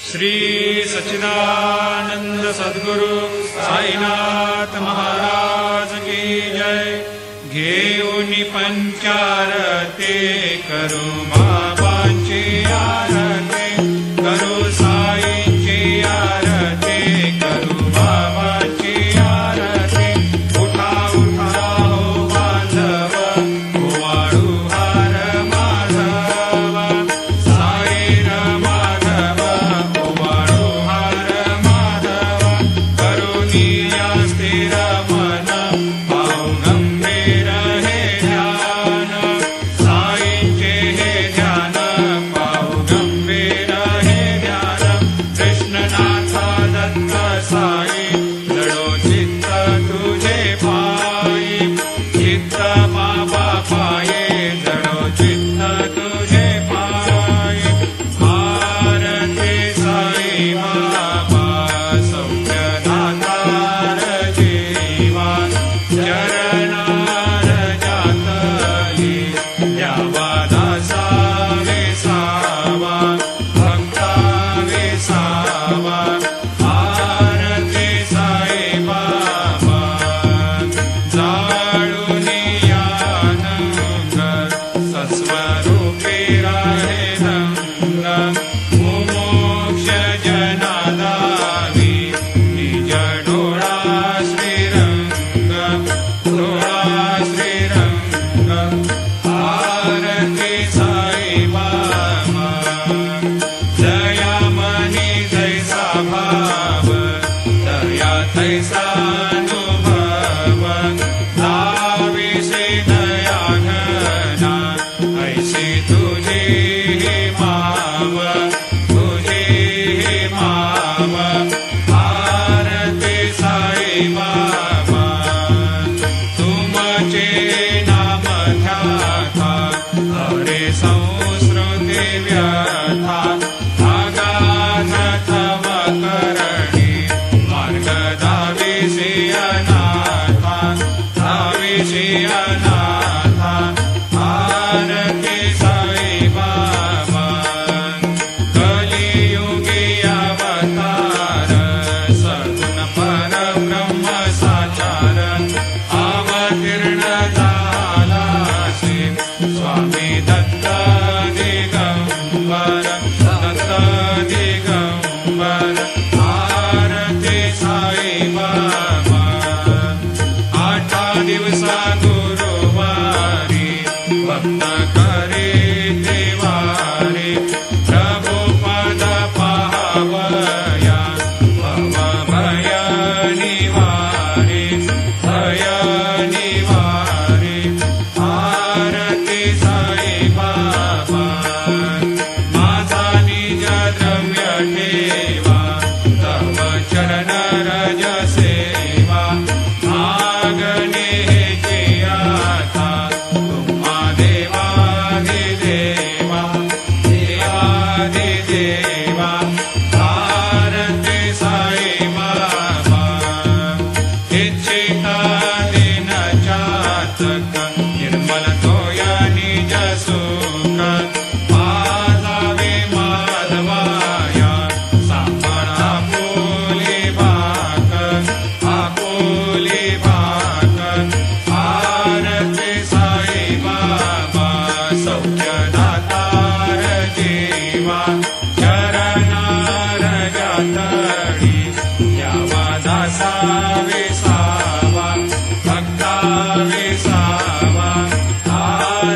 श्री सच्चिदानंद सद्गुरु साईनाथ महाराज की जय। घेऊन पंचारते करू बाबांची आरती, करू साईंची आरती, करू बाबांची आरती। उठा उठा हो बांधव, ओवाळू हार माधव, साईर माधव, ओवाळू हार माधव। करुणिया स्थिर मन, पाव गंभीर हे ध्यान, साईंचे हे ध्यान, पाव गंभीर हे ध्यान। कृष्णनाथ दत्त साई, लढो चित्त तुझे पायी, चित्त बाबा पाये, लढो चित्त तुझे पायी। आरती साई बाबा, सौख्य दातार जीवा, चरणार जातली द्यावा दासा विसावा, भक्ता विसावा। आरती साई बाबा, जाळून यानंग, सस्वरूपी राहे रंग। मुमोक्ष जनादावी, निज डोळा श्रीरंग, डोळा श्रीरंग। आरती साई बाबा, जया मनी जैसा भाव, दया तैसा अनुभव। दाविसे दया घना, ऐसी तुझी ही माव, तुझी ही माव। आरती साई बाबा, तुमचे नाम ध्याता, हरे संस्कृती व्यथा। अगाध तव करणी, मार्ग दाविसी अनाथा, दाविसी अनाथा। आरती साई बाबा, कलियुगी अवतार, सगुण परब्रह्म साचार। अवतीर्ण झालासी, स्वामी दत्त दिगंबर, दत्त दिगंबर। आरती साई बाबा, 8 दिवसा गुरुवारी, भक्त करे देवारी। प्रभु पद पावया, भव भय निवारी, भय निवारी। आरती साई बाबा, माझा निज द्रव्य ठेवा, तव चरण रज सेवा। मागणे हेची आता, तुम्हा देवाधिदेवा, देवाधिदेवा। आरती साई बाबा, इच्छिता दिन चातक, निर्मल तोया निज सुख। पादावे माधवाया, सांभाळ आपुली भाक, आपुली भाक। आरती साई बाबा, सौख्य दातार जीवा, चरणार जातली द्यावा दासा विसावा, भक्ता